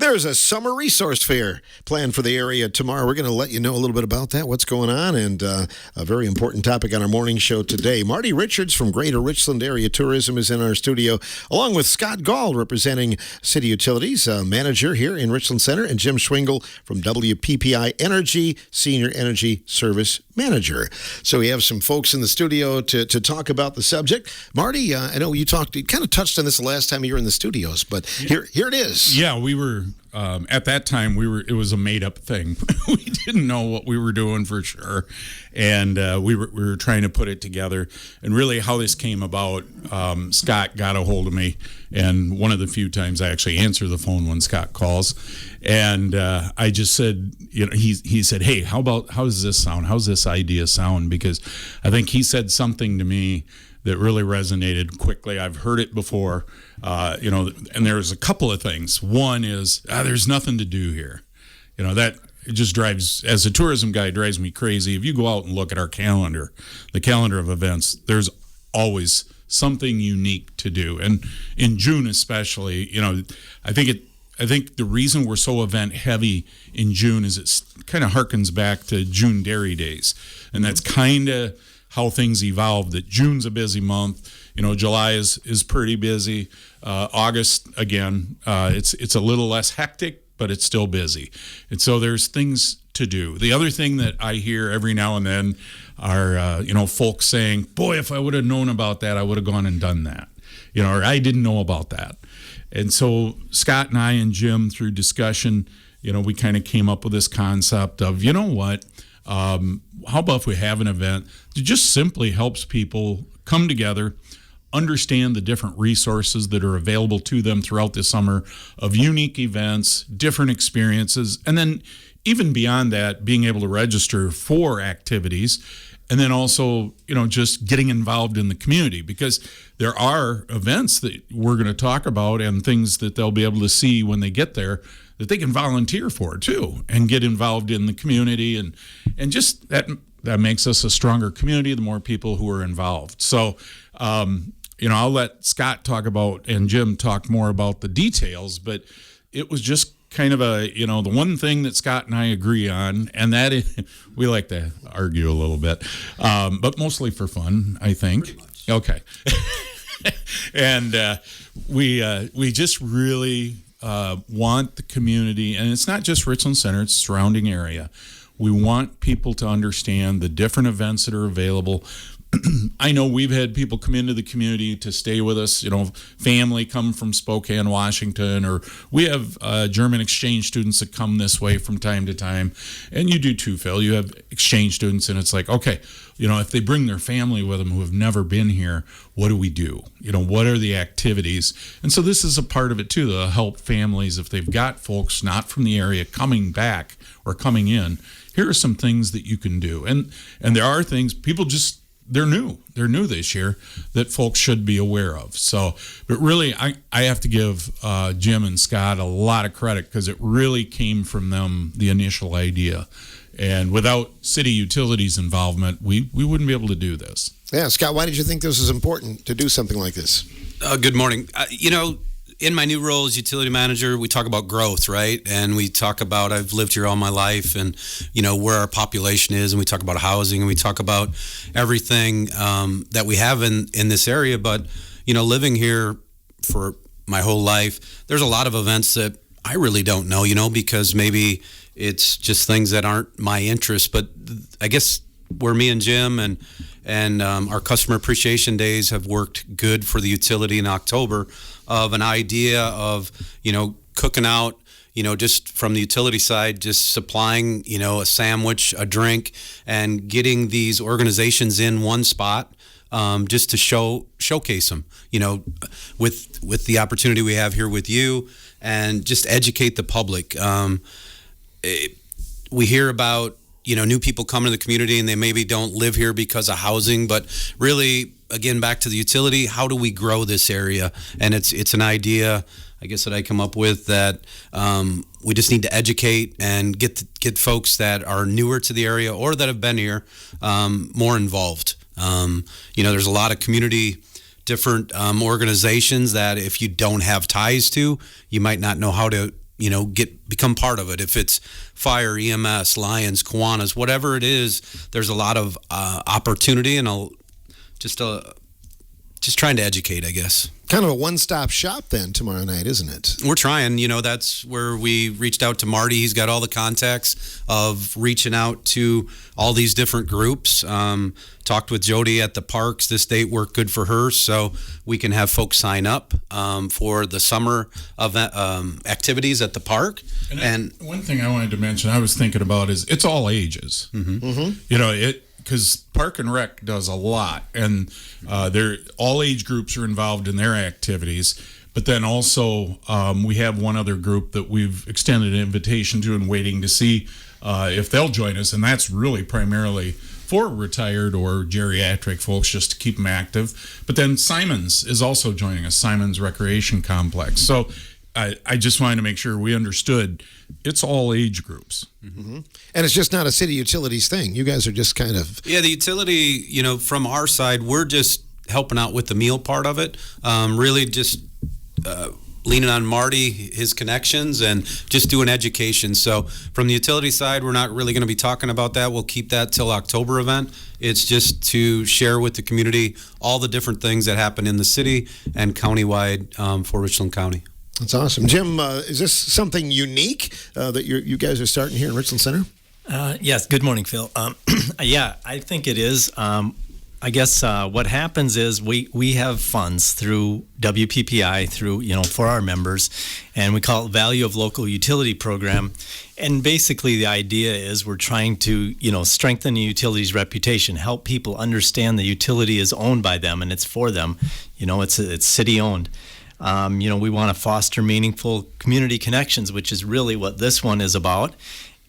There's a summer resource fair planned for the area tomorrow. We're going to let you know a little bit about that, what's going on, and a very important topic on our morning show today. Marty Richards from Greater Richland Area Tourism is in our studio, along with Scott Gall, representing City Utilities, manager here in Richland Center, and Jim Schwingle from WPPI Energy, Senior Energy Service Manager. So we have some folks in the studio to talk about the subject. Marty, I know you kind of touched on this the last time you were in the studios, but here it is. Yeah, we were... at that time, it was a made-up thing. We didn't know what we were doing for sure, and we were trying to put it together. And really, how this came about, Scott got a hold of me, and one of the few times I actually answer the phone when Scott calls, and I just said, he said, "Hey, how does this sound? How's this idea sound?" Because I think he said something to me that really resonated quickly. I've heard it before, and there's a couple of things. One is, there's nothing to do here. That it just drives, as a tourism guy, drives me crazy. If you go out and look at our calendar, the calendar of events, there's always something unique to do. And in June especially, I think the reason we're so event heavy in June is it kind of harkens back to June Dairy Days. And that's kind of how things evolved, that June's a busy month. July is pretty busy. August, again, it's a little less hectic, but it's still busy. And so there's things to do. The other thing that I hear every now and then are, folks saying, boy, if I would have known about that, I would have gone and done that. Or I didn't know about that. And so Scott and I and Jim, through discussion, we kind of came up with this concept of, how about if we have an event that just simply helps people come together, understand the different resources that are available to them throughout the summer of unique events, different experiences, and then even beyond that, being able to register for activities, and then also, just getting involved in the community, because there are events that we're going to talk about and things that they'll be able to see when they get there that they can volunteer for too, and get involved in the community, and just that makes us a stronger community, the more people who are involved. So, I'll let Scott talk about, and Jim talk more about the details, but it was just kind of the one thing that Scott and I agree on, and that is, we like to argue a little bit, but mostly for fun, I think. Okay. And we just really want the community, and it's not just Richland Center, it's surrounding area. We want people to understand the different events that are available. I know we've had people come into the community to stay with us, family come from Spokane, Washington, or we have German exchange students that come this way from time to time. And you do too, Phil. You have exchange students, and it's like, okay, if they bring their family with them who have never been here, what do we do? What are the activities? And so this is a part of it too, to help families if they've got folks not from the area coming back or coming in. Here are some things that you can do. And there are things people just, they're new this year that folks should be aware of. So, but really, I have to give Jim and Scott a lot of credit, because it really came from them, the initial idea. And without City Utilities involvement, we wouldn't be able to do this. Yeah, Scott, why did you think this was important to do something like this? Good morning. In my new role as utility manager, we talk about growth, right? And we talk about, I've lived here all my life, and, where our population is, and we talk about housing, and we talk about everything that we have in this area. But, living here for my whole life, there's a lot of events that I really don't know, because maybe it's just things that aren't my interest. But I guess where me and Jim and our customer appreciation days have worked good for the utility in October, of an idea of, cooking out, just from the utility side, just supplying, a sandwich, a drink, and getting these organizations in one spot, just to showcase them, with the opportunity we have here with you, and just educate the public. We hear about, new people coming to the community, and they maybe don't live here because of housing, but really, again, back to the utility, how do we grow this area? And it's an idea, I guess, that I come up with, that we just need to educate and get folks that are newer to the area or that have been here more involved. There's a lot of community different organizations that if you don't have ties to, you might not know how to become part of it. If it's fire, EMS, Lions, Kiwanis, whatever it is, there's a lot of opportunity and just trying to educate, I guess. Kind of a one-stop shop then tomorrow night, isn't it? We're trying. That's where we reached out to Marty. He's got all the contacts of reaching out to all these different groups. Talked with Jody at the parks. This date worked good for her, so we can have folks sign up for the summer event, activities at the park. And one thing I wanted to mention, I was thinking about is it's all ages. Because Park and Rec does a lot, and all age groups are involved in their activities. But then also we have one other group that we've extended an invitation to and waiting to see if they'll join us, and that's really primarily for retired or geriatric folks, just to keep them active. But then Simons is also joining us, Simons Recreation Complex. So I just wanted to make sure we understood it's all age groups. Mm-hmm. And it's just not a city utilities thing. You guys are just kind of... Yeah, the utility, from our side, we're just helping out with the meal part of it. Really just leaning on Marty, his connections, and just doing education. So from the utility side, we're not really going to be talking about that. We'll keep that till October event. It's just to share with the community all the different things that happen in the city and countywide for Richland County. That's awesome. Jim, is this something unique that you guys are starting here in Richland Center? Yes. Good morning, Phil. Yeah, I think it is. I guess what happens is we have funds through WPPI for our members, and we call it Value of Local Utility Program. And basically the idea is we're trying to, strengthen the utility's reputation, help people understand the utility is owned by them and it's for them. It's city owned. We want to foster meaningful community connections, which is really what this one is about.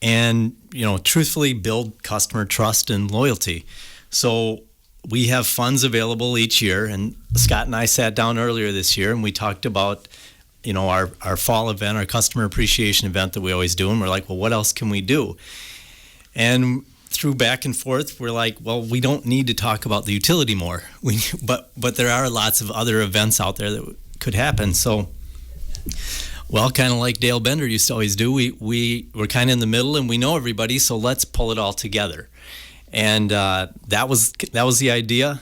And, truthfully build customer trust and loyalty. So we have funds available each year, and Scott and I sat down earlier this year and we talked about, our fall event, our customer appreciation event that we always do. And we're like, well, what else can we do? And through back and forth, we're like, well, we don't need to talk about the utility more. But there are lots of other events out there that could happen. So, well, kind of like Dale Bender used to always do, we're kind of in the middle and we know everybody, so let's pull it all together. And that was the idea.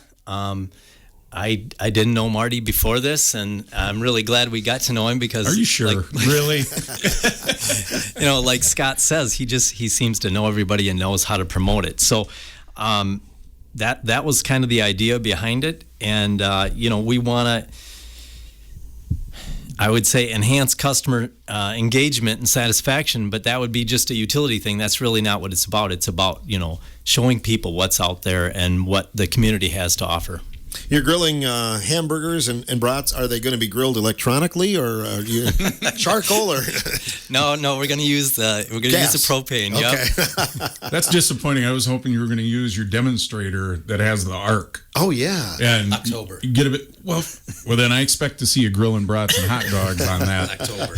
I didn't know Marty before this, and I'm really glad we got to know him because... Are you sure? Really? Like Scott says, he seems to know everybody and knows how to promote it. So that was kind of the idea behind it. And, we want to, I would say, enhance customer engagement and satisfaction, but that would be just a utility thing. That's really not what it's about. It's about, showing people what's out there and what the community has to offer. You're grilling hamburgers and brats. Are they going to be grilled electronically or are you charcoal or? No, we're going to use the propane. Okay. Yep. That's disappointing. I was hoping you were going to use your demonstrator that has the arc. Oh yeah. And October. Get a bit well. Then I expect to see you grilling brats and hot dogs on that. October.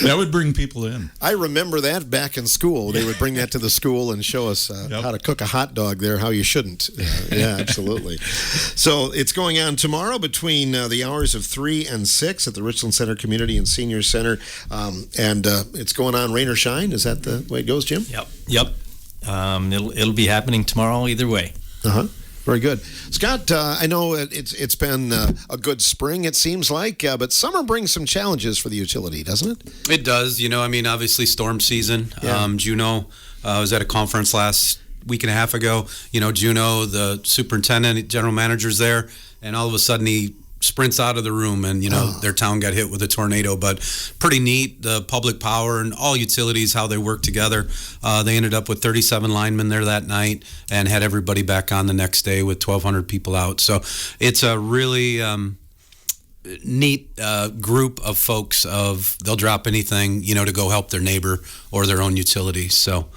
That would bring people in. I remember that back in school. They would bring that to the school and show us how to cook a hot dog there, how you shouldn't. Yeah, absolutely. So it's going on tomorrow between the hours of 3 and 6 at the Richland Center Community and Senior Center, and it's going on rain or shine. Is that the way it goes, Jim? Yep. It'll be happening tomorrow either way. Very good. Scott, I know it's been a good spring, it seems like, but summer brings some challenges for the utility, doesn't it? It does. Obviously storm season. Yeah. Juno was at a conference last week and a half ago. Juno, the superintendent, general manager's there, and all of a sudden he sprints out of the room and their town got hit with a tornado. But pretty neat, the public power and all utilities, how they work together. They ended up with 37 linemen there that night and had everybody back on the next day with 1,200 people out. So it's a really neat group of folks. They'll drop anything to go help their neighbor or their own utility. So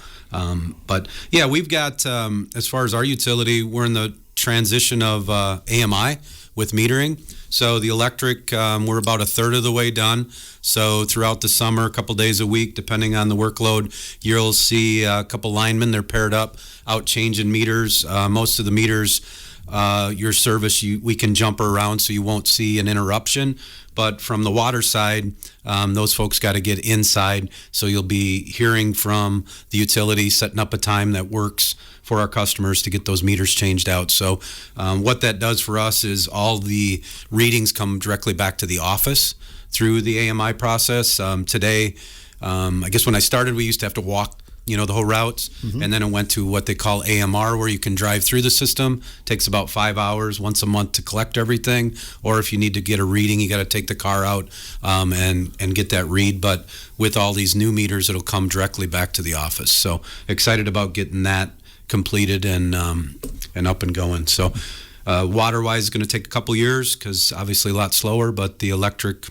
but yeah, we've got as far as our utility, we're in the transition of AMI with metering. So the electric, we're about a third of the way done. So throughout the summer, a couple days a week, depending on the workload, you'll see a couple linemen, they're paired up, out changing meters. Most of the meters, your service, we can jumper around so you won't see an interruption. But from the water side, those folks got to get inside. So you'll be hearing from the utility, setting up a time that works for our customers to get those meters changed out. So what that does for us is all the readings come directly back to the office through the AMI process. Today, I guess when I started, we used to have to walk the whole routes, and then it went to what they call AMR, where you can drive through the system. Takes about 5 hours once a month to collect everything, or if you need to get a reading, you got to take the car out and get that read. But with all these new meters, it'll come directly back to the office. So excited about getting that completed and up and going. So water-wise, is going to take a couple years because obviously a lot slower, but the electric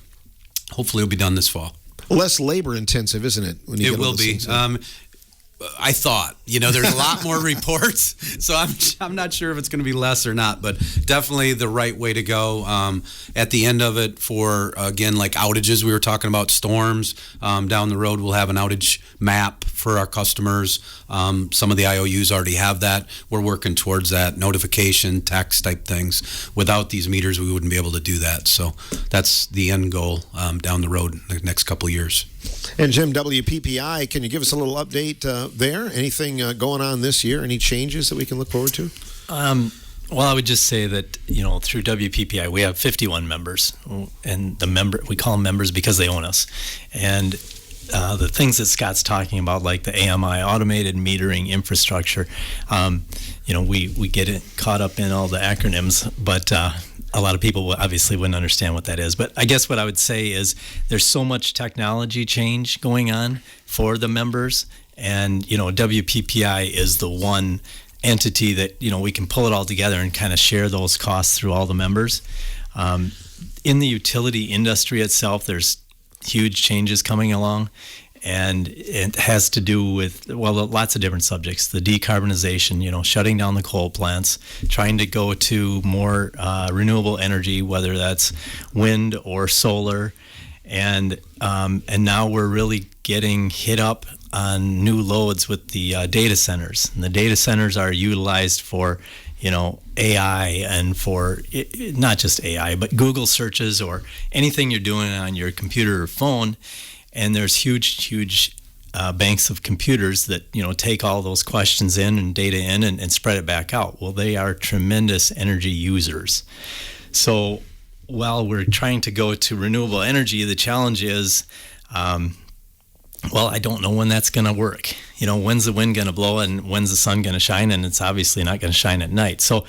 hopefully will be done this fall. Less labor intensive, isn't it? When you it will be. I thought, there's a lot more reports, so I'm not sure if it's going to be less or not, but definitely the right way to go. At the end of it, for again, like outages, we were talking about storms down the road. We'll have an outage map for our customers. Some of the IOUs already have that. We're working towards that notification, text type things. Without these meters, we wouldn't be able to do that. So that's the end goal down the road in the next couple of years. And Jim, WPPI, can you give us a little update there? Anything going on this year? Any changes that we can look forward to? Well, I would just say that, through WPPI, we have 51 members, and we call them members because they own us. And the things that Scott's talking about, like the AMI, automated metering infrastructure, we get caught up in all the acronyms, but a lot of people obviously wouldn't understand what that is. But I guess what I would say is there's so much technology change going on for the members, and WPPI is the one entity that we can pull it all together and kind of share those costs through all the members. In the utility industry itself, there's huge changes coming along, and it has to do with lots of different subjects. The decarbonization, shutting down the coal plants, trying to go to more renewable energy, whether that's wind or solar, and now we're really getting hit up on new loads with the data centers. And the data centers are utilized for AI, and for not just AI, but Google searches or anything you're doing on your computer or phone. And there's huge banks of computers that take all those questions in and data in and spread it back out. Well, they are tremendous energy users. So while we're trying to go to renewable energy, the challenge is, I don't know when that's going to work. When's the wind going to blow and when's the sun going to shine? And it's obviously not going to shine at night. So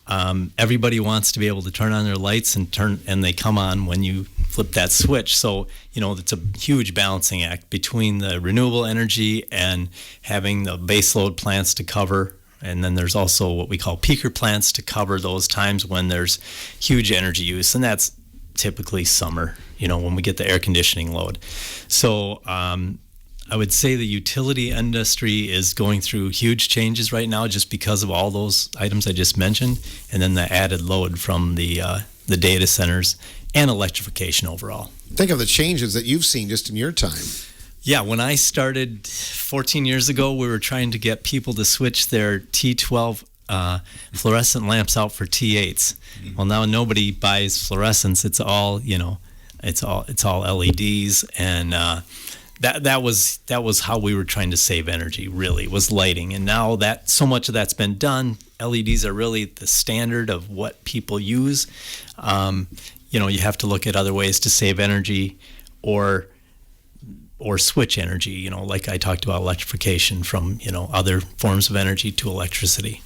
everybody wants to be able to turn on their lights and they come on when you flip that switch. So, it's a huge balancing act between the renewable energy and having the baseload plants to cover. And then there's also what we call peaker plants to cover those times when there's huge energy use. And that's typically summer, when we get the air conditioning load. So I would say the utility industry is going through huge changes right now just because of all those items I just mentioned, and then the added load from the data centers and electrification overall. Think of the changes that you've seen just in your time. Yeah, when I started 14 years ago, we were trying to get people to switch their T12 fluorescent lamps out for T8s. Well, now nobody buys fluorescents. It's all it's all LEDs, and that was how we were trying to save energy. Really, was lighting. And now that so much of that's been done, LEDs are really the standard of what people use. You have to look at other ways to save energy, or switch energy. Like I talked about electrification from other forms of energy to electricity.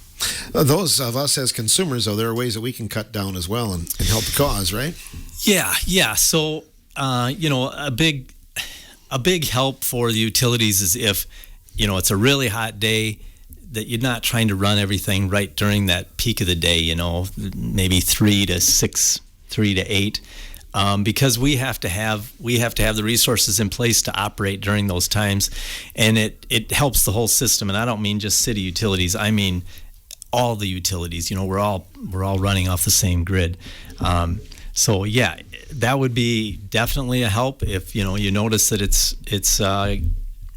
Those of us as consumers, though, there are ways that we can cut down as well and help the cause, right? Yeah. So, a big help for the utilities is if, it's a really hot day, that you're not trying to run everything right during that peak of the day, maybe 3 to 6, 3 to 8, because we have to have the resources in place to operate during those times, and it helps the whole system. And I don't mean just city utilities. I mean all the utilities. We're all running off the same grid. So yeah, that would be definitely a help if you notice that it's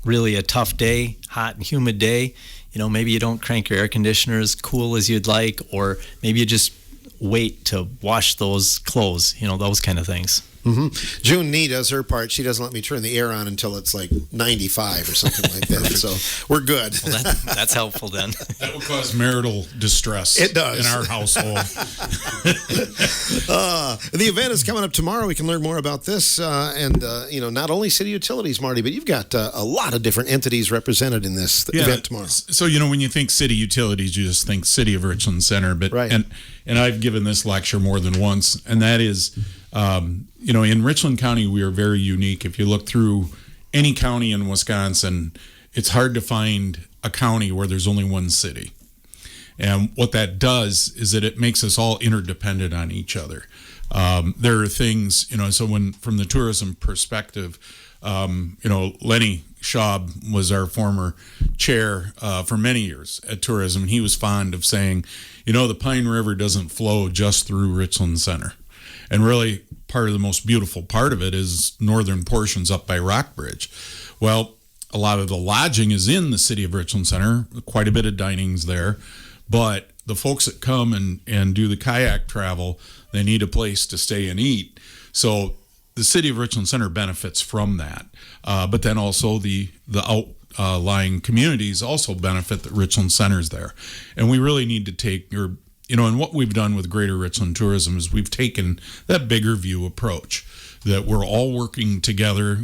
really a tough day, hot and humid day. Maybe you don't crank your air conditioner as cool as you'd like, or maybe you just wait to wash those clothes. Those kind of things. June Nee does her part. She doesn't let me turn the air on until it's like 95 or something like that. So we're good. Well, that's helpful then. That will cause marital distress. It does. In our household. The event is coming up tomorrow. We can learn more about this. Not only city utilities, Marty, but you've got a lot of different entities represented in this event tomorrow. So, when you think city utilities, you just think City of Richland Center. But right. And I've given this lecture more than once, and that is, in Richland County, we are very unique. If you look through any county in Wisconsin, it's hard to find a county where there's only one city. And what that does is that it makes us all interdependent on each other. There are things, so from the tourism perspective, Lenny Schaub was our former chair for many years at tourism. He was fond of saying, the Pine River doesn't flow just through Richland Center. And really, part of the most beautiful part of it is northern portions up by Rockbridge. Well, a lot of the lodging is in the city of Richland Center, quite a bit of dining's there, but the folks that come and do the kayak travel, they need a place to stay and eat. So the city of Richland Center benefits from that. But then also the outlying communities also benefit that Richland Center's there. And we really need to take and what we've done with Greater Richland Tourism is we've taken that bigger view approach, that we're all working together.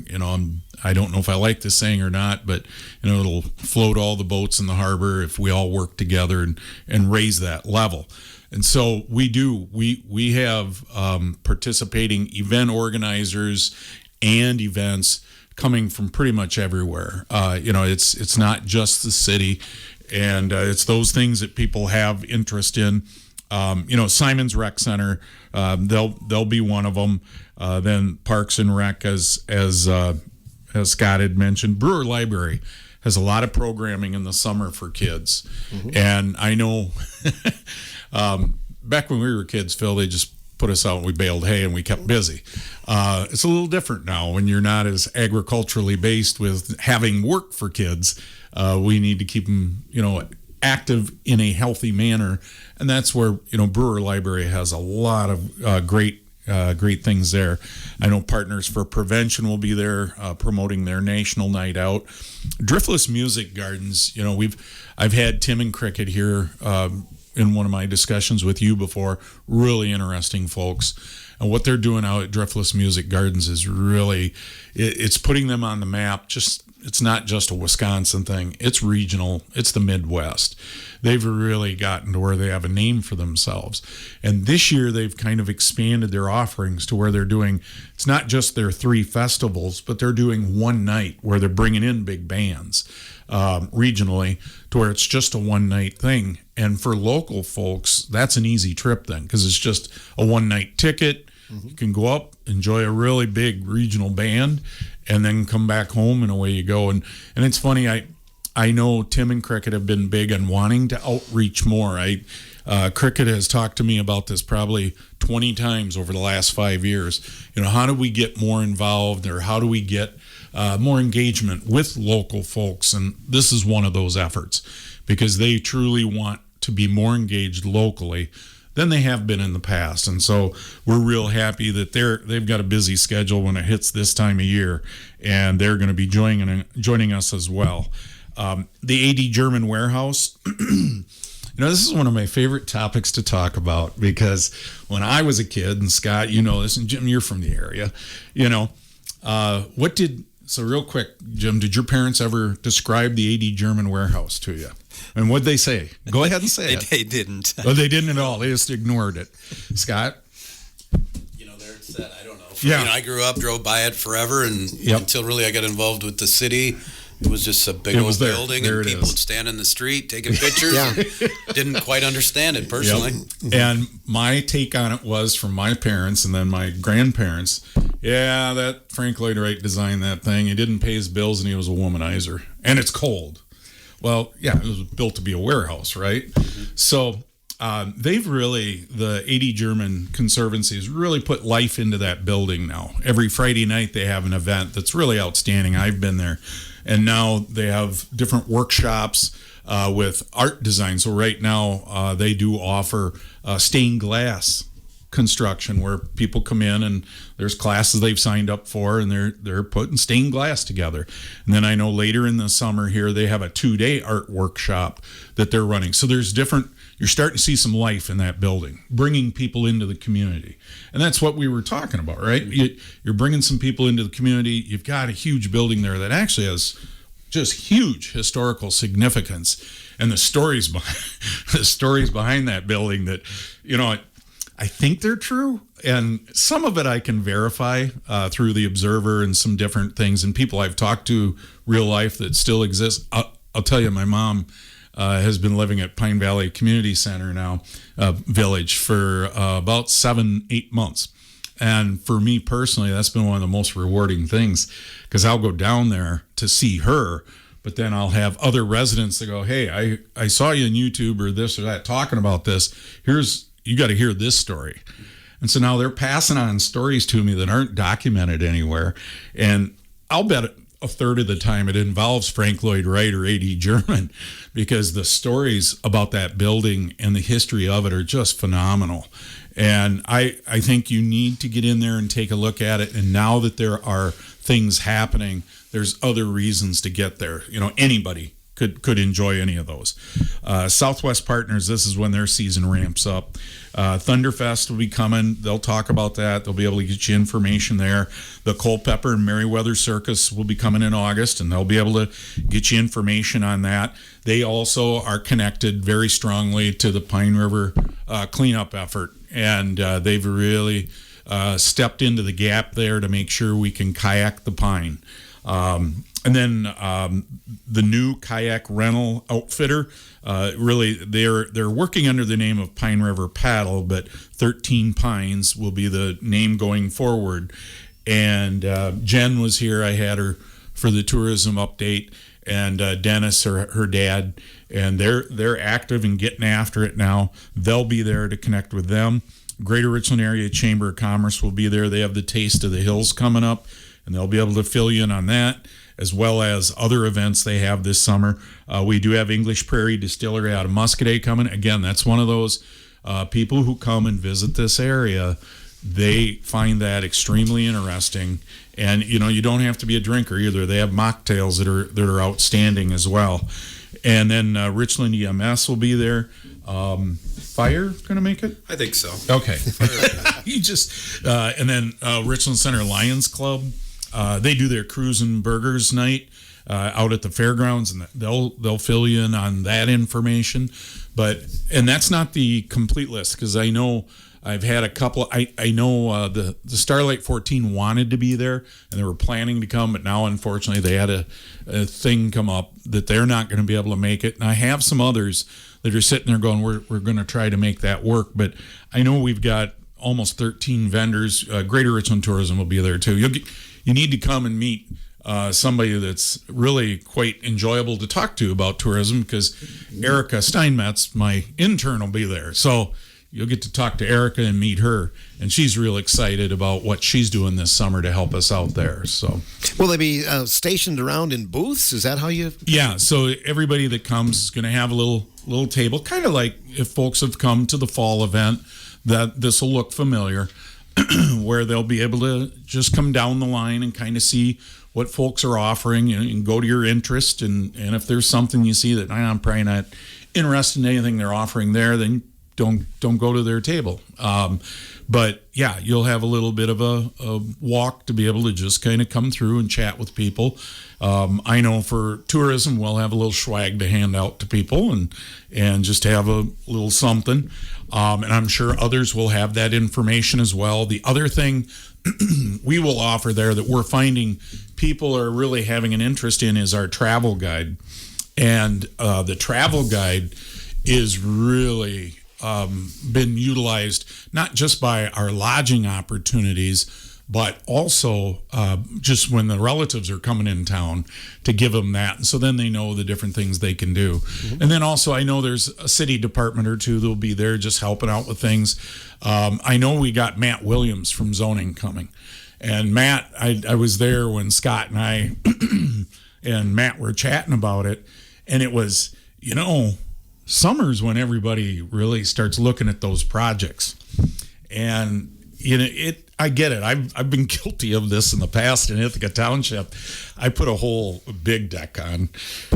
I don't know if I like this saying or not, but it'll float all the boats in the harbor if we all work together and raise that level. And so we do. We have participating event organizers and events coming from pretty much everywhere. It's not just the city, and it's those things that people have interest in. Simon's Rec Center, they'll be one of them. Then Parks and Rec, as Scott had mentioned. Brewer Library has a lot of programming in the summer for kids, and I know. Back when we were kids, Phil, they just put us out and we baled hay and we kept busy. It's a little different now when you're not as agriculturally based with having work for kids. We need to keep them, active in a healthy manner. And that's where, Brewer Library has a lot of great things there. I know Partners for Prevention will be there promoting their national night out. Driftless Music Gardens, I've had Tim and Cricket here in one of my discussions with you before. Really interesting folks. And what they're doing out at Driftless Music Gardens is really, it's putting them on the map. It's not just a Wisconsin thing. It's regional. It's the Midwest. They've really gotten to where they have a name for themselves. And this year they've kind of expanded their offerings to where they're doing, it's not just their 3 festivals, but they're doing one night where they're bringing in big bands regionally to where it's just a one-night thing. And for local folks, that's an easy trip then, because it's just a one-night ticket. You can go up, enjoy a really big regional band, and then come back home, and away you go. And it's funny, I know Tim and Cricket have been big on wanting to outreach more. Cricket has talked to me about this probably 20 times over the last 5 years. How do we get more involved, or how do we get more engagement with local folks? And this is one of those efforts, because they truly want to be more engaged locally than they have been in the past. And so we're real happy that they've got a busy schedule when it hits this time of year, and they're going to be joining us as well. The AD German Warehouse, this is one of my favorite topics to talk about, because when I was a kid, and Scott, this, and Jim, you're from the area, so real quick, Jim, did your parents ever describe the AD German Warehouse to you? And what'd they say? Go ahead and say it. They didn't. Oh, they didn't at all. They just ignored it. Scott? There it said, I don't know. Yeah. I grew up, drove by it forever, and until really I got involved with the city, it was just a big old building, and people would stand in the street taking pictures. Didn't quite understand it personally. And my take on it was, from my parents and then my grandparents, that Frank Lloyd Wright designed that thing. He didn't pay his bills, and he was a womanizer. And it's cold. Well, it was built to be a warehouse, right? So they've really, the AD German Conservancy has really put life into that building now. Every Friday night they have an event that's really outstanding. I've been there. And now they have different workshops with art design. So right now they do offer stained glass construction where people come in and there's classes they've signed up for, and they're putting stained glass together. And then I know later in the summer here they have a 2-day art workshop that they're running. So there's different. You're starting to see some life in that building, bringing people into the community. And that's what we were talking about, right? You're bringing some people into the community. You've got a huge building there that actually has just huge historical significance. And the stories behind that building that, I think they're true. And some of it I can verify through the Observer and some different things and people I've talked to real life that still exist. I'll tell you, my mom has been living at Pine Valley Community Center now, Village, for about 7-8 months. And for me personally, that's been one of the most rewarding things, because I'll go down there to see her, but then I'll have other residents that go, hey, I saw you on YouTube or this or that talking about this. You got to hear this story. And so now they're passing on stories to me that aren't documented anywhere. And I'll bet a third of the time it involves Frank Lloyd Wright or A.D. German, because the stories about that building and the history of it are just phenomenal. And I think you need to get in there and take a look at it. And now that there are things happening, there's other reasons to get there. Anybody could enjoy any of those. Southwest Partners, this is when their season ramps up. Thunderfest will be coming. They'll talk about that. They'll be able to get you information there. The Culpeper and Merriweather Circus will be coming in August, and they'll be able to get you information on that. They also are connected very strongly to the Pine River cleanup effort, and they've really stepped into the gap there to make sure we can kayak the Pine. And then the new kayak rental outfitter, really they're working under the name of Pine River Paddle, but 13 Pines will be the name going forward. And Jen was here. I had her for the tourism update, and Dennis, her dad, and they're active and getting after it now. They'll be there to connect with them. Greater Richland Area Chamber of Commerce will be there. They have the Taste of the Hills coming up, and they'll be able to fill you in on that, as well as other events they have this summer. We do have English Prairie Distillery out of Muscadet coming. Again, that's one of those people who come and visit this area. They find that extremely interesting. And, you don't have to be a drinker either. They have mocktails that are outstanding as well. And then Richland EMS will be there. Fire going to make it? I think so. Okay. And then Richland Center Lions Club. They do their cruise and burgers night out at the fairgrounds, and they'll fill you in on that information. And that's not the complete list, because I know I've had a couple. I know the Starlight 14 wanted to be there, and they were planning to come, but now unfortunately they had a thing come up that they're not going to be able to make it. And I have some others that are sitting there going, we're going to try to make that work. But I know we've got almost 13 vendors. Greater Richland Tourism will be there too. You need to come and meet somebody that's really quite enjoyable to talk to about tourism, because Erica Steinmetz, my intern, will be there. So you'll get to talk to Erica and meet her, and she's real excited about what she's doing this summer to help us out there. So, will they be stationed around in booths? Is that how you? Yeah. So everybody that comes is going to have a little table, kind of like if folks have come to the fall event. That this will look familiar, where they'll be able to just come down the line and kind of see what folks are offering, and go to your interest. And if there's something you see that I'm probably not interested in anything they're offering there, then don't go to their table. But yeah, you'll have a little bit of a walk to be able to just kind of come through and chat with people. I know for tourism, we'll have a little swag to hand out to people and just have a little something. And I'm sure others will have that information as well. The other thing we will offer there that we're finding people are really having an interest in is our travel guide. And the travel guide is really been utilized not just by our lodging opportunities, but also just when the relatives are coming in town, to give them that. And so then they know the different things they can do. Mm-hmm. And then also I know there's a city department or two that will be there just helping out with things. I know we got Matt Williams from zoning coming. And Matt, I was there when Scott and I and Matt were chatting about it. And it was, summer's when everybody really starts looking at those projects. And I get it. I've been guilty of this in the past in Ithaca Township. I put a whole big deck on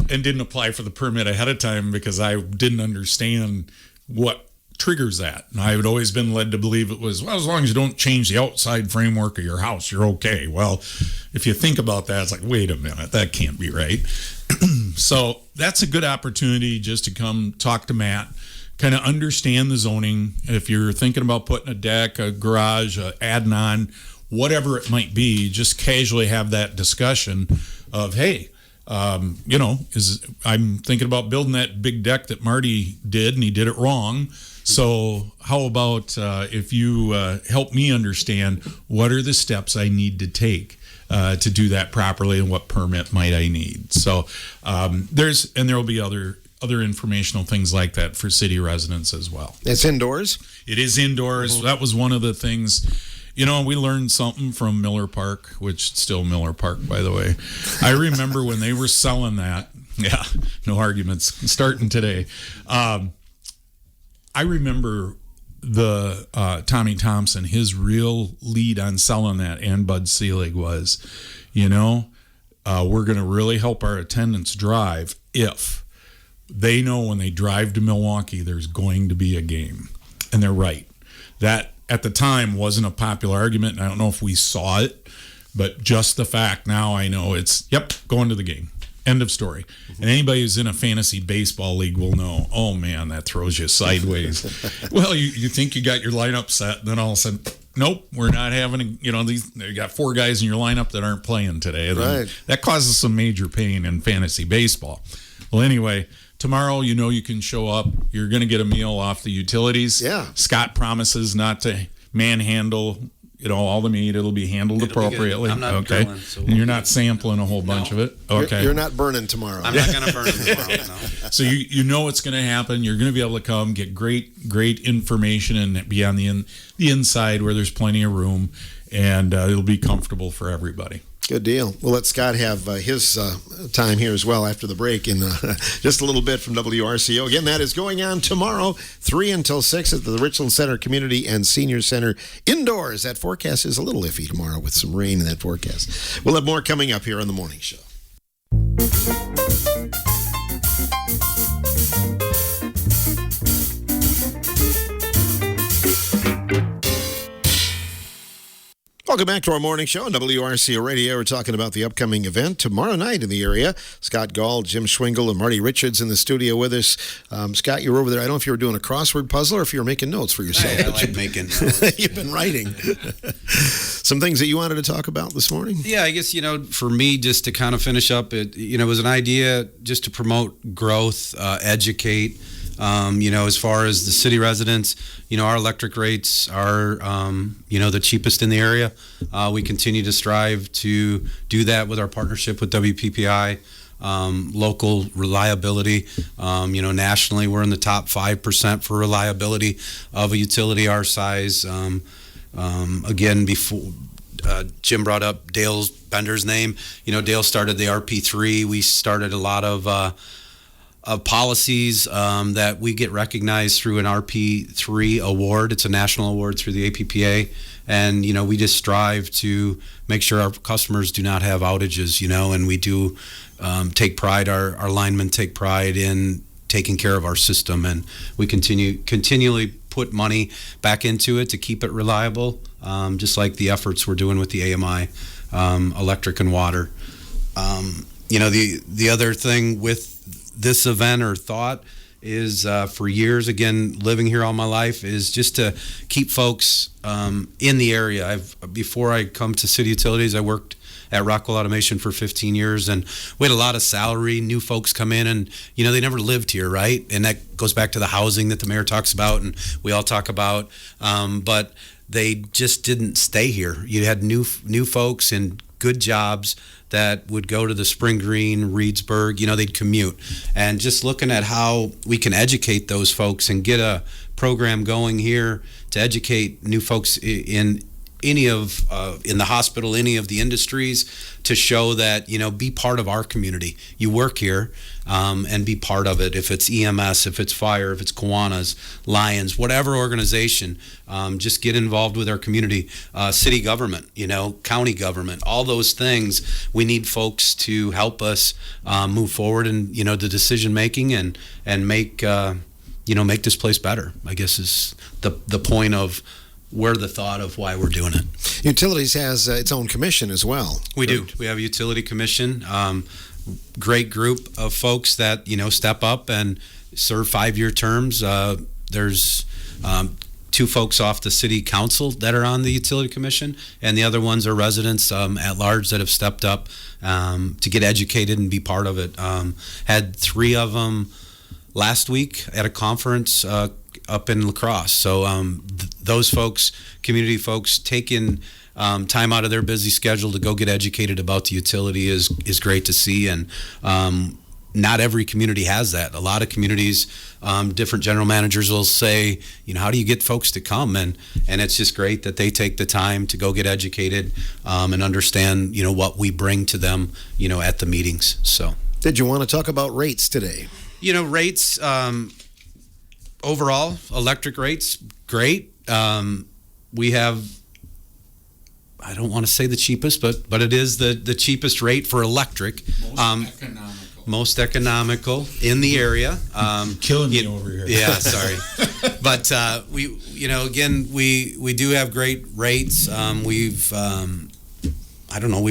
and didn't apply for the permit ahead of time because I didn't understand what triggers that. And I had always been led to believe it was, well, as long as you don't change the outside framework of your house, you're okay. Well, if you think about that, it's like, wait a minute, that can't be right. So that's a good opportunity just to come talk to Matt, kind of understand the zoning. If you're thinking about putting a deck, a garage, adding on, whatever it might be, just casually have that discussion of, hey, I'm thinking about building that big deck that Marty did, and he did it wrong. So how about if you help me understand what are the steps I need to take to do that properly, and what permit might I need? So there will be other informational things like that for city residents as well. It's indoors? It is indoors. Mm-hmm. That was one of the things, we learned something from Miller Park, which still Miller Park, by the way. I remember when they were selling that. Yeah, no arguments starting today. I remember the Tommy Thompson, his real lead on selling that, and Bud Selig was, we're going to really help our attendants drive if they know when they drive to Milwaukee, there's going to be a game. And they're right. That, at the time, wasn't a popular argument, and I don't know if we saw it, but just the fact now I know it's, going to the game. End of story. And anybody who's in a fantasy baseball league will know, oh, man, that throws you sideways. Well, you think you got your lineup set, and then all of a sudden, nope, we're not having, you got 4 guys in your lineup that aren't playing today. Right. That causes some major pain in fantasy baseball. Well, anyway, tomorrow, you can show up. You're going to get a meal off the utilities. Yeah. Scott promises not to manhandle, all the meat. It'll be handled appropriately. I'm not okay. grilling, so and you're not sampling a whole bunch of it. Okay. You're not burning tomorrow. I'm not going to burn it tomorrow. No. So you know what's going to happen. You're going to be able to come get great information and be on the inside where there's plenty of room, and it'll be comfortable for everybody. Good deal. We'll let Scott have his time here as well after the break in just a little bit from WRCO. Again, that is going on tomorrow, 3 until 6 at the Richland Center Community and Senior Center indoors. That forecast is a little iffy tomorrow with some rain in that forecast. We'll have more coming up here on the morning show. Welcome back to our morning show on WRCO Radio. We're talking about the upcoming event tomorrow night in the area. Scott Gall, Jim Schwingle, and Marty Richards in the studio with us. Scott, you were over there. I don't know if you were doing a crossword puzzle or if you were making notes for yourself. I like making notes. You've been writing. Some things that you wanted to talk about this morning? Yeah, I guess, for me, just to kind of finish up, it was an idea just to promote growth, educate. As far as the city residents, our electric rates are, the cheapest in the area. We continue to strive to do that with our partnership with WPPI, local reliability. Nationally, we're in the top 5% for reliability of a utility our size. Again, before Jim brought up Dale Bender's name, Dale started the RP3. We started a lot of policies that we get recognized through an RP3 award. It's a national award through the APPA, and we just strive to make sure our customers do not have outages. And we do take pride. Our linemen take pride in taking care of our system, and we continually put money back into it to keep it reliable. Just like the efforts we're doing with the AMI, electric and water. The other thing with this event or thought is for years, again, living here all my life, is just to keep folks in the area. Before I come to City Utilities, I worked at Rockwell Automation for 15 years, and we had a lot of salary, new folks come in, and they never lived here, right? And that goes back to the housing that the mayor talks about and we all talk about, but they just didn't stay here. You had new folks in good jobs that would go to the Spring Green, Reedsburg, they'd commute. And just looking at how we can educate those folks and get a program going here to educate new folks in any of in the hospital, any of the industries, to show that, be part of our community. You work here, and be part of it. If it's EMS, if it's fire, if it's Kiwanis, Lions, whatever organization, just get involved with our community. City government, county government, all those things. We need folks to help us move forward in the decision making and make make this place better, I guess, is the point of where the thought of why we're doing it. Utilities has its own commission as well. We do. We have a utility commission. Great group of folks that step up and serve 5-year terms. There's 2 folks off the city council that are on the utility commission, and the other ones are residents at large that have stepped up to get educated and be part of it. Had 3 of them last week at a conference up in La Crosse. So those folks, community folks, taking time out of their busy schedule to go get educated about the utility is great to see. And not every community has that. A lot of communities, different general managers will say, how do you get folks to come? And it's just great that they take the time to go get educated and understand, what we bring to them, at the meetings. So, did you want to talk about rates today? Rates, overall, electric rates, great. We have, I don't want to say the cheapest, but it is the cheapest rate for electric. Most economical in the area. Killing me over here. Yeah, sorry. But we do have great rates. We've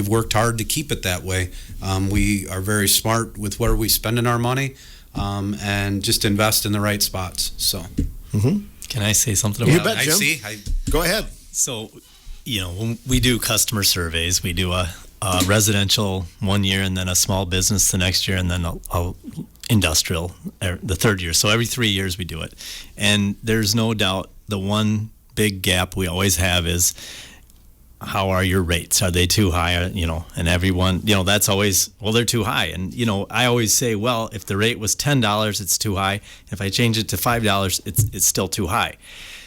worked hard to keep it that way. We are very smart with where we spending our money, and just invest in the right spots. So, Can I say something about You bet, Jim. Go ahead. So, when we do customer surveys, we do a residential 1 year, and then a small business the next year, and then a industrial the third year. So every 3 years we do it. And there's no doubt the one big gap we always have is, how are your rates? Are they too high? And everyone, that's always, well, they're too high. And, I always say, well, if the rate was $10, it's too high. If I change it to $5, it's still too high.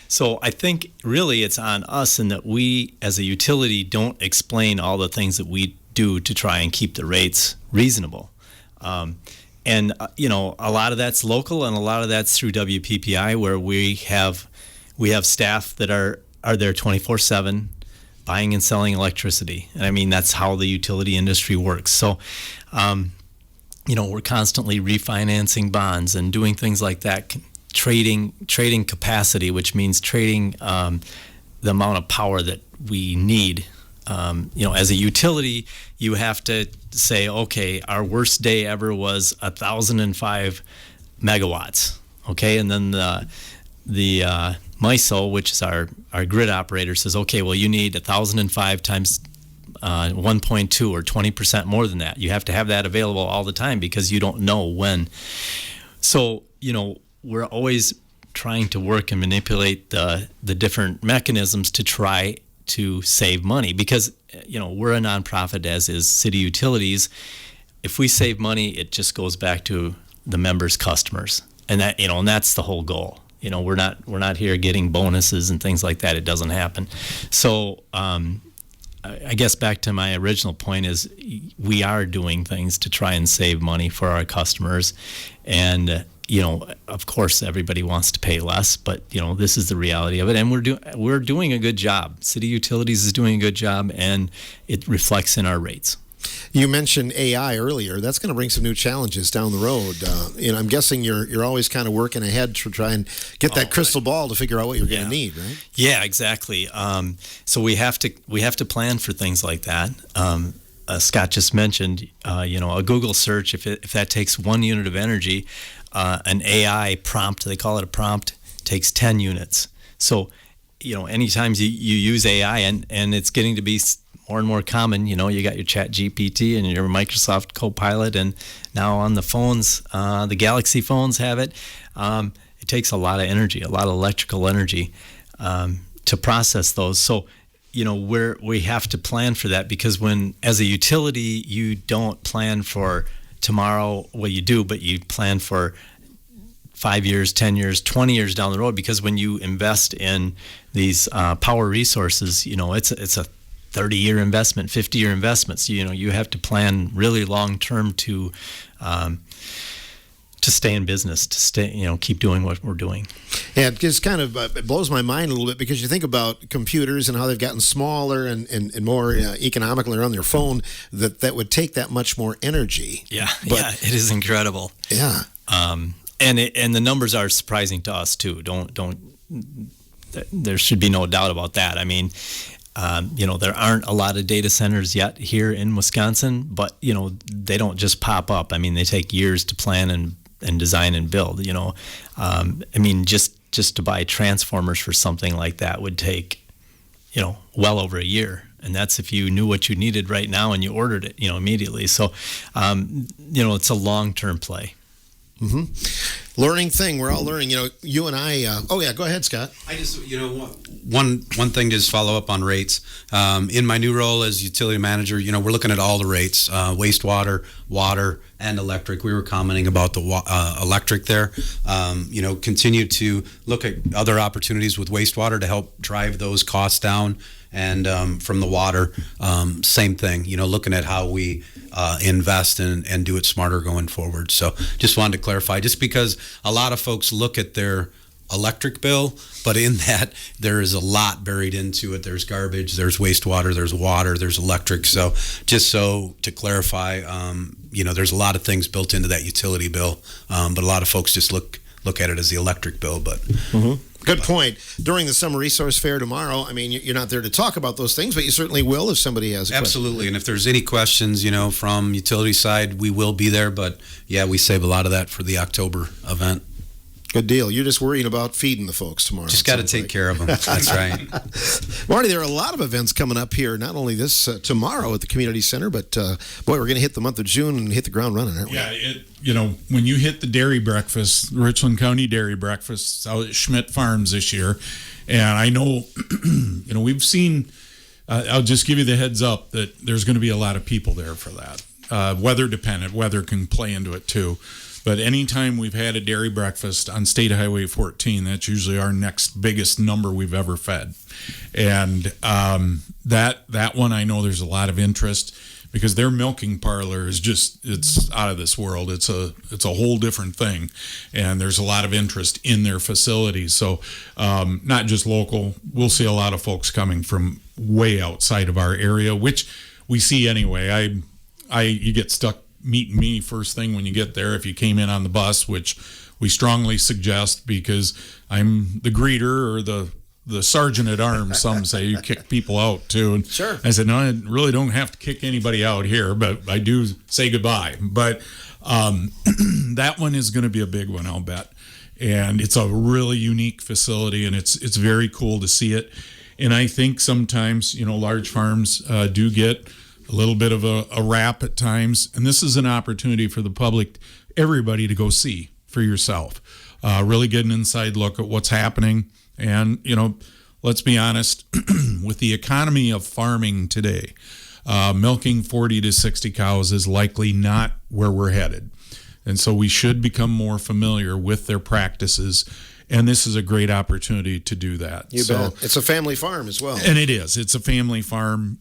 So I think really it's on us in that we, as a utility, don't explain all the things that we do to try and keep the rates reasonable. A lot of that's local, and a lot of that's through WPPI, where we have staff that are there 24/7 buying and selling electricity. And I mean, that's how the utility industry works. So, we're constantly refinancing bonds and doing things like that. Trading capacity, which means trading the amount of power that we need. As a utility, you have to say, okay, our worst day ever was 1,005 megawatts. Okay, and then the MISO, which is our grid operator, says, okay, well, you need 1,005 times 1.2 or 20% more than that. You have to have that available all the time because you don't know when. So, we're always trying to work and manipulate the different mechanisms to try to save money because, we're a nonprofit, as is City Utilities. If we save money, it just goes back to the members' customers. And that, and that's the whole goal. We're not here getting bonuses and things like that. It doesn't happen. So, I guess back to my original point is we are doing things to try and save money for our customers. And, of course, everybody wants to pay less, but, this is the reality of it. And we're doing a good job. City Utilities is doing a good job, and it reflects in our rates. You mentioned AI earlier. That's going to bring some new challenges down the road. I'm guessing you're always kind of working ahead to try and get that crystal ball to figure out what you're going to need, right? Yeah, exactly. So we have to plan for things like that. Scott just mentioned, a Google search. If that takes 1 unit of energy, an AI prompt, they call it a prompt, takes 10 units. So, anytime you use AI, and it's getting to be more and more common, you got your Chat GPT and your Microsoft Copilot, and now on the phones, the Galaxy phones have it. It takes a lot of energy, a lot of electrical energy to process those. So, we have to plan for that, because as a utility, you don't plan for tomorrow. Well, you do, but you plan for 5 years, 10 years, 20 years down the road, because when you invest in these power resources, it's a 30-year investment, 50-year investments. You have to plan really long term to stay in business, to stay, keep doing what we're doing. Yeah, it just kind of it blows my mind a little bit, because you think about computers and how they've gotten smaller and more economical on their phone, that would take that much more energy. Yeah, it is incredible. Yeah. And the numbers are surprising to us too. There should be no doubt about that. I mean, there aren't a lot of data centers yet here in Wisconsin, but they don't just pop up. I mean, they take years to plan and design and build. I mean, just to buy transformers for something like that would take well over a year. And that's if you knew what you needed right now and you ordered it immediately. So it's a long-term play. Mm-hmm. Learning thing. We're all learning. You and I. Oh yeah, go ahead, Scott. I just, one thing to just follow up on rates. In my new role as utility manager, we're looking at all the rates: wastewater, water, and electric. We were commenting about the electric there. Continue to look at other opportunities with wastewater to help drive those costs down. And from the water, same thing, looking at how we invest and do it smarter going forward. So just wanted to clarify, just because a lot of folks look at their electric bill, but in that there is a lot buried into it. There's garbage, there's wastewater, there's water, there's electric. So just to clarify, there's a lot of things built into that utility bill, but a lot of folks just look at it as the electric bill. But Good point. During the Summer Resource Fair tomorrow, I mean, you're not there to talk about those things, but you certainly will if somebody has a Absolutely. question. And if there's any questions, from utility side, we will be there. But yeah, we save a lot of that for the October event. Good deal. You're just worrying about feeding the folks tomorrow. Just got to take care of them. That's right. Marty, there are a lot of events coming up here, not only this tomorrow at the community center, but boy, we're going to hit the month of June and hit the ground running, aren't we? Yeah, when you hit the dairy breakfast, Richland County Dairy Breakfast out at Schmidt Farms this year, and I know, we've seen, I'll just give you the heads up that there's going to be a lot of people there for that. Weather dependent, weather can play into it too. But anytime we've had a dairy breakfast on State Highway 14, that's usually our next biggest number we've ever fed. And that one, I know there's a lot of interest, because their milking parlor is it's out of this world. It's a whole different thing. And there's a lot of interest in their facilities. So not just local, we'll see a lot of folks coming from way outside of our area, which we see anyway. You get stuck meeting me first thing when you get there if you came in on the bus, which we strongly suggest, because I'm the greeter or the sergeant at arms. Some say you kick people out too. And sure. I said, no, I really don't have to kick anybody out here, but I do say goodbye. But that one is going to be a big one, I'll bet. And it's a really unique facility, and it's very cool to see it. And I think sometimes, large farms do get a little bit of a rap at times, and this is an opportunity for the public, everybody, to go see for yourself, really get an inside look at what's happening. And let's be honest, with the economy of farming today, milking 40 to 60 cows is likely not where we're headed, and so we should become more familiar with their practices. And this is a great opportunity to do that. You bet. It's a family farm as well. And it is. It's a family farm.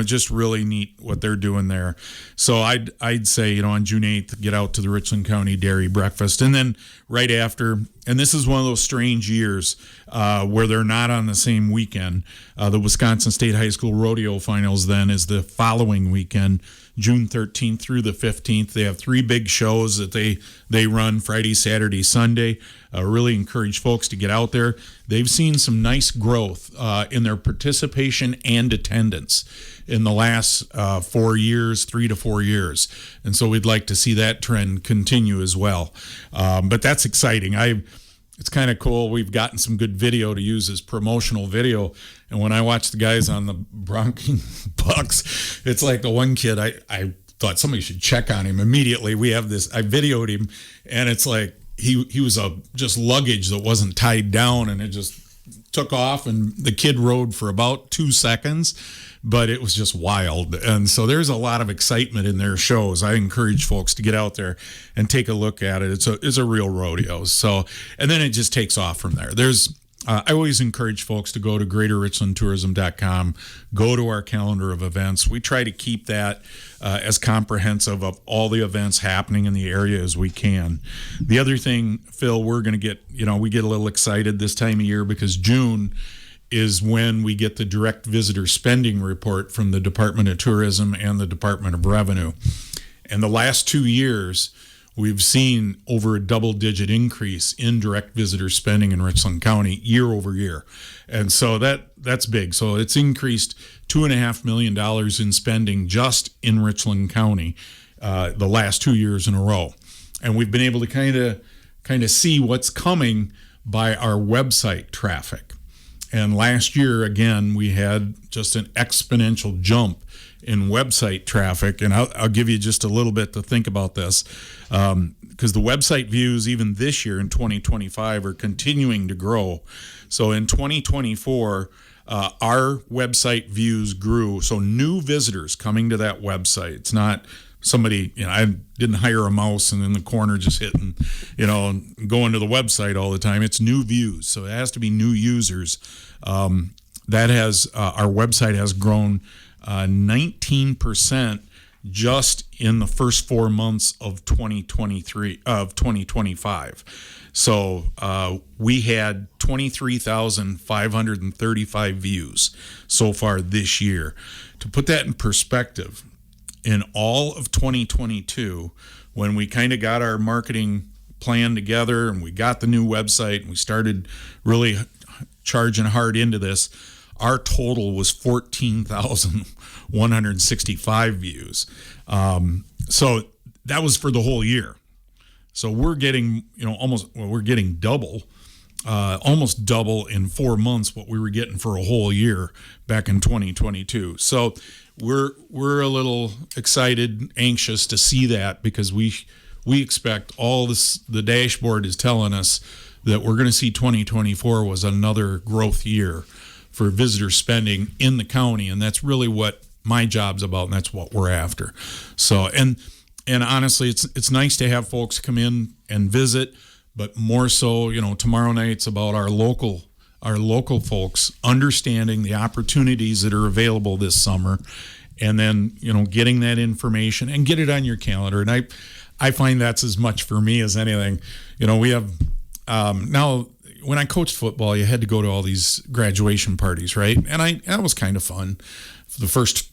Just really neat what they're doing there. So I'd say, on June 8th, get out to the Richland County Dairy Breakfast. And then right after, and this is one of those strange years where they're not on the same weekend. The Wisconsin State High School Rodeo Finals then is the following weekend, June 13th through the 15th. They have 3 big shows that they run Friday, Saturday, Sunday. Really encourage folks to get out there. They've seen some nice growth in their participation and attendance in the last 4 years, 3 to 4 years. And so we'd like to see that trend continue as well. But that's exciting. It's kind of cool. We've gotten some good video to use as promotional video. And when I watch the guys on the Bronking Bucks, it's like the one kid, I thought somebody should check on him immediately. I videoed him, and it's like he was just luggage that wasn't tied down, and it just took off, and the kid rode for about 2 seconds, but it was just wild. And so there's a lot of excitement in their shows. I encourage folks to get out there and take a look at it. It's a real rodeo. So, and then it just takes off from there. I always encourage folks to go to greaterrichlandtourism.com, go to our calendar of events. We try to keep that as comprehensive of all the events happening in the area as we can. The other thing, Phil, we're going to get, we get a little excited this time of year because June is when we get the direct visitor spending report from the Department of Tourism and the Department of Revenue. And the last 2 years, we've seen over a double-digit increase in direct visitor spending in Richland County year over year. And so that's big. So it's increased $2.5 million in spending just in Richland County the last 2 years in a row. And we've been able to kind of see what's coming by our website traffic. And last year, again, we had just an exponential jump in website traffic. And I'll give you just a little bit to think about this, because the website views even this year in 2025 are continuing to grow. So in 2024, our website views grew. So new visitors coming to that website. It's not somebody, I didn't hire a mouse and in the corner just hitting, going to the website all the time. It's new views. So it has to be new users. Our website has grown 19% just in the first 4 months of 2025. So we had 23,535 views so far this year. To put that in perspective, in all of 2022, when we kind of got our marketing plan together and we got the new website and we started really charging hard into this, our total was 14,165 views. So that was for the whole year. So we're getting, we're getting double, almost double in 4 months what we were getting for a whole year back in 2022. So we're a little excited, anxious to see that, because we expect all this. The dashboard is telling us that we're going to see 2024 was another growth year for visitor spending in the county, and that's really what my job's about, and that's what we're after. So, and honestly, it's nice to have folks come in and visit, but more so, tomorrow night's about our local folks understanding the opportunities that are available this summer, and then getting that information and get it on your calendar. And I find that's as much for me as anything. We have now. When I coached football, you had to go to all these graduation parties, right? And that was kind of fun for the first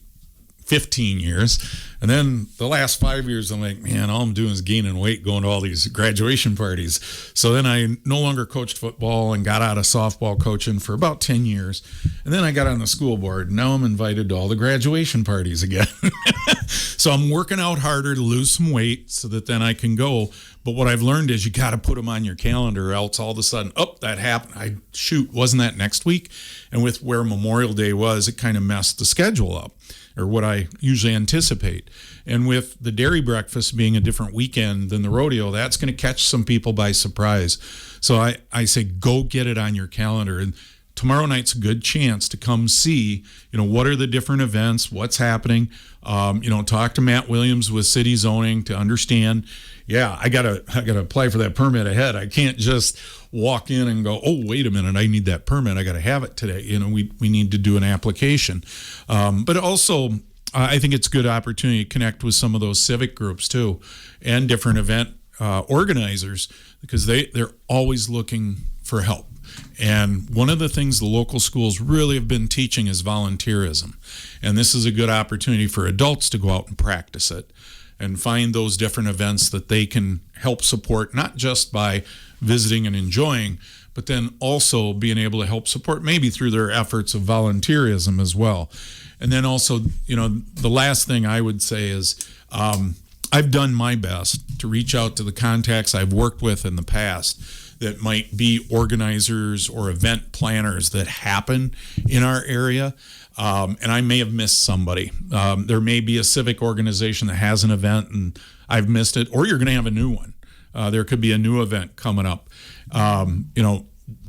15 years. And then the last 5 years, I'm like, man, all I'm doing is gaining weight going to all these graduation parties. So then I no longer coached football and got out of softball coaching for about 10 years. And then I got on the school board. Now I'm invited to all the graduation parties again. So I'm working out harder to lose some weight so that then I can go. But what I've learned is you got to put them on your calendar, or else all of a sudden, that happened. Wasn't that next week? And with where Memorial Day was, it kind of messed the schedule up, or what I usually anticipate. And with the dairy breakfast being a different weekend than the rodeo, that's going to catch some people by surprise. So I say, go get it on your calendar. And tomorrow night's a good chance to come see, what are the different events, what's happening. Talk to Matt Williams with city zoning to understand, I gotta apply for that permit ahead. I can't just walk in and go, oh, wait a minute, I need that permit. I got to have it today. We need to do an application. But also, I think it's a good opportunity to connect with some of those civic groups too, and different event organizers, because they're always looking for help. And one of the things the local schools really have been teaching is volunteerism. And this is a good opportunity for adults to go out and practice it and find those different events that they can help support, not just by visiting and enjoying, but then also being able to help support maybe through their efforts of volunteerism as well. And then also, the last thing I would say is I've done my best to reach out to the contacts I've worked with in the past that might be organizers or event planners that happen in our area. And I may have missed somebody. There may be a civic organization that has an event and I've missed it, or you're going to have a new one. There could be a new event coming up.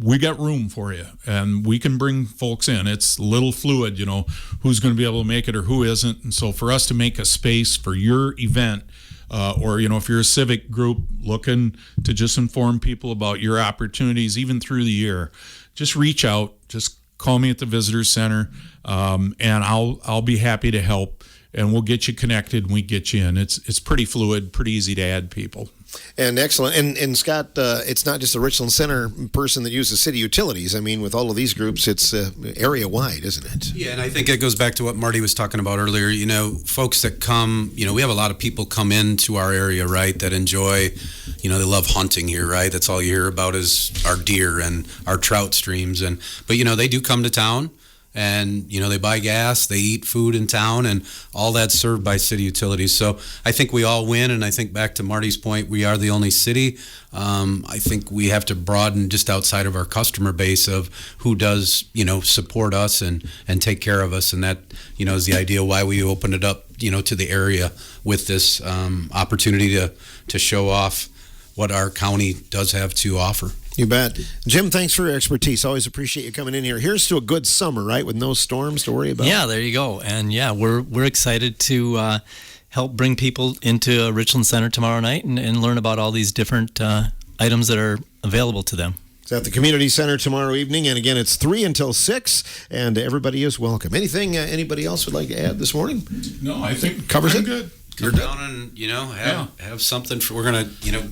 we got room for you, and we can bring folks in. It's a little fluid, who's going to be able to make it or who isn't. And so for us to make a space for your event, or if you're a civic group looking to just inform people about your opportunities even through the year, just reach out, just call me at the visitor center, and I'll be happy to help, and we'll get you connected and we get you in. It's pretty fluid, pretty easy to add people. And excellent. And Scott, it's not just the Richland Center person that uses city utilities. I mean, with all of these groups, it's area wide, isn't it? Yeah, and I think it goes back to what Marty was talking about earlier. Folks that come, we have a lot of people come into our area, right, that enjoy, they love hunting here, right? That's all you hear about is our deer and our trout streams. But they do come to town. And, they buy gas, they eat food in town, and all that's served by city utilities. So I think we all win, and I think back to Marty's point, we are the only city. I think we have to broaden just outside of our customer base of who does, support us and take care of us. And that, is the idea why we opened it up, to the area with this opportunity to show off what our county does have to offer. You bet. Jim, thanks for your expertise. Always appreciate you coming in here. Here's to a good summer, right, with no storms to worry about. Yeah, there you go. And we're excited to help bring people into Richland Center tomorrow night and learn about all these different items that are available to them. It's at the Community Center tomorrow evening, and again, it's 3 until 6, and everybody is welcome. Anything anybody else would like to add this morning? No, I think covers I'm it. Good. Come down and have something for. We're gonna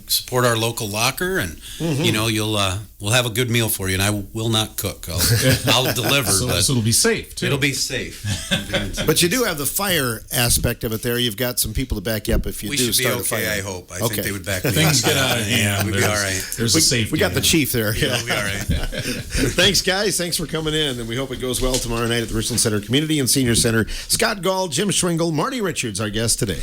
support our local locker, and we'll have a good meal for you. And I will not cook. I'll deliver. So but it'll be safe too. It'll be safe. But you do have the fire aspect of it there. You've got some people to back you up if you we do should start be okay. a fire. I hope. I think they would back me up. Things get out of hand. We'd be all right. There's a safety. We got the chief there. Yeah, we'll be all right. Thanks, guys. Thanks for coming in, and we hope it goes well tomorrow night at the Richland Center Community and Senior Center. Scott Gall, Jim Schwingle, Marty Richards, our guest today.